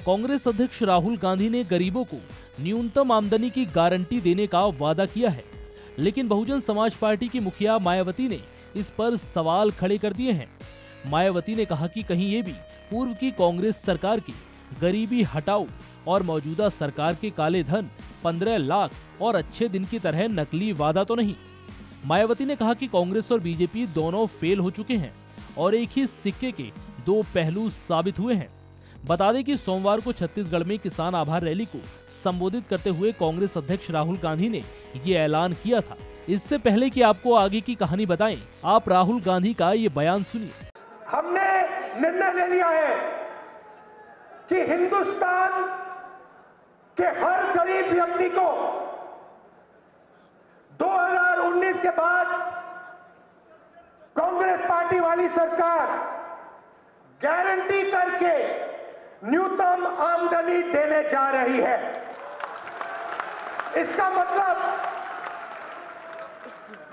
कांग्रेस अध्यक्ष राहुल गांधी ने गरीबों को न्यूनतम आमदनी की गारंटी देने का वादा किया है, लेकिन बहुजन समाज पार्टी की मुखिया मायावती ने इस पर सवाल खड़े कर दिए हैं। मायावती ने कहा कि कहीं ये भी पूर्व की कांग्रेस सरकार की गरीबी हटाओ और मौजूदा सरकार के काले धन 15 लाख और अच्छे दिन की तरह नकली वादा तो नहीं। मायावती ने कहा कि कांग्रेस और बीजेपी दोनों फेल हो चुके हैं और एक ही सिक्के के दो पहलू साबित हुए हैं। बता दें कि सोमवार को छत्तीसगढ़ में किसान आभार रैली को संबोधित करते हुए कांग्रेस अध्यक्ष राहुल गांधी ने ये ऐलान किया था। इससे पहले कि आपको आगे की कहानी बताएं, आप राहुल गांधी का ये बयान सुनिए। हमने निर्णय ले लिया है कि हिंदुस्तान के हर गरीब व्यक्ति को 2019 के बाद कांग्रेस पार्टी वाली सरकार गारंटी करके न्यूनतम आमदनी देने जा रही है। इसका मतलब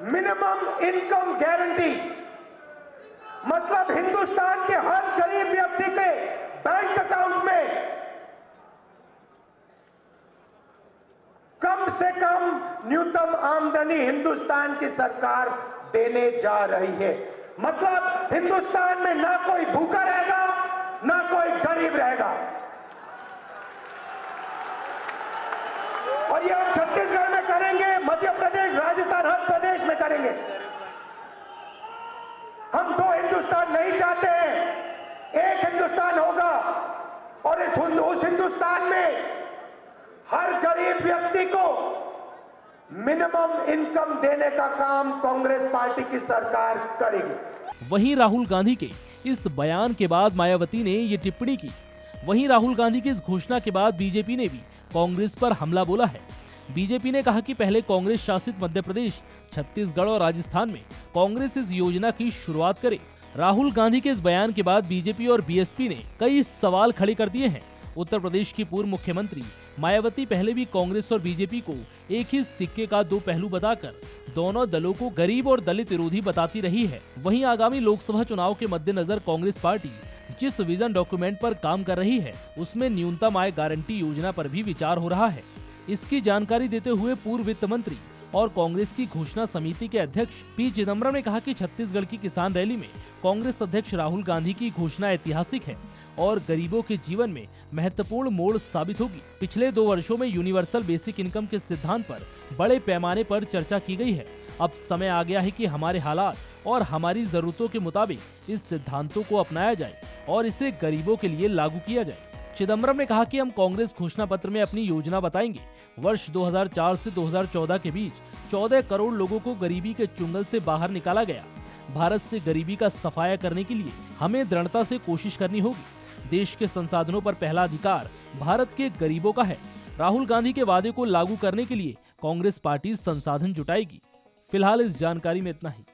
मिनिमम इनकम गारंटी, मतलब हिंदुस्तान के हर गरीब व्यक्ति के बैंक अकाउंट में कम से कम न्यूनतम आमदनी हिंदुस्तान की सरकार देने जा रही है। मतलब हिंदुस्तान में ना कोई भूखा रहेगा, ना कोई गरीब रहेगा। और ये हम छत्तीसगढ़ में करेंगे, मध्य प्रदेश, राजस्थान, हर प्रदेश में करेंगे। हम दो हिंदुस्तान नहीं चाहते हैं, एक हिंदुस्तान होगा और उस हिंदुस्तान में हर गरीब व्यक्ति को मिनिमम इनकम देने का काम कांग्रेस पार्टी की सरकार करेगी। वहीं राहुल गांधी के इस बयान के बाद मायावती ने ये टिप्पणी की। वहीं राहुल गांधी की इस घोषणा के बाद बीजेपी ने भी कांग्रेस पर हमला बोला है। बीजेपी ने कहा कि पहले कांग्रेस शासित मध्य प्रदेश, छत्तीसगढ़ और राजस्थान में कांग्रेस इस योजना की शुरुआत करे। राहुल गांधी के इस बयान के बाद बीजेपी और बीएसपी ने कई सवाल खड़े कर दिए हैं। उत्तर प्रदेश की पूर्व मुख्यमंत्री मायावती पहले भी कांग्रेस और बीजेपी को एक ही सिक्के का दो पहलू बताकर दोनों दलों को गरीब और दलित विरोधी बताती रही है। वहीं आगामी लोकसभा चुनाव के मद्देनजर कांग्रेस पार्टी जिस विजन डॉक्यूमेंट पर काम कर रही है, उसमें न्यूनतम आय गारंटी योजना पर भी विचार हो रहा है। इसकी जानकारी देते हुए पूर्व वित्त मंत्री और कांग्रेस की घोषणा समिति के अध्यक्ष पी चिदम्बरम ने कहा कि छत्तीसगढ़ की किसान रैली में कांग्रेस अध्यक्ष राहुल गांधी की घोषणा ऐतिहासिक है और गरीबों के जीवन में महत्वपूर्ण मोड़ साबित होगी। पिछले 2 वर्षों में यूनिवर्सल बेसिक इनकम के सिद्धांत पर बड़े पैमाने पर चर्चा की गई है। अब समय आ गया है कि हमारे हालात और हमारी जरूरतों के मुताबिक इस सिद्धांतों को अपनाया जाए और इसे गरीबों के लिए लागू किया जाए। चिदम्बरम ने कहा कि हम कांग्रेस घोषणा पत्र में अपनी योजना बताएंगे। वर्ष 2004 से 2014 के बीच 14 करोड़ लोगों को गरीबी के चुंगल से बाहर निकाला गया। भारत से गरीबी का सफाया करने के लिए हमें दृढ़ता से कोशिश करनी होगी। देश के संसाधनों पर पहला अधिकार भारत के गरीबों का है। राहुल गांधी के वादे को लागू करने के लिए कांग्रेस पार्टी संसाधन जुटाएगी। फिलहाल इस जानकारी में इतना ही।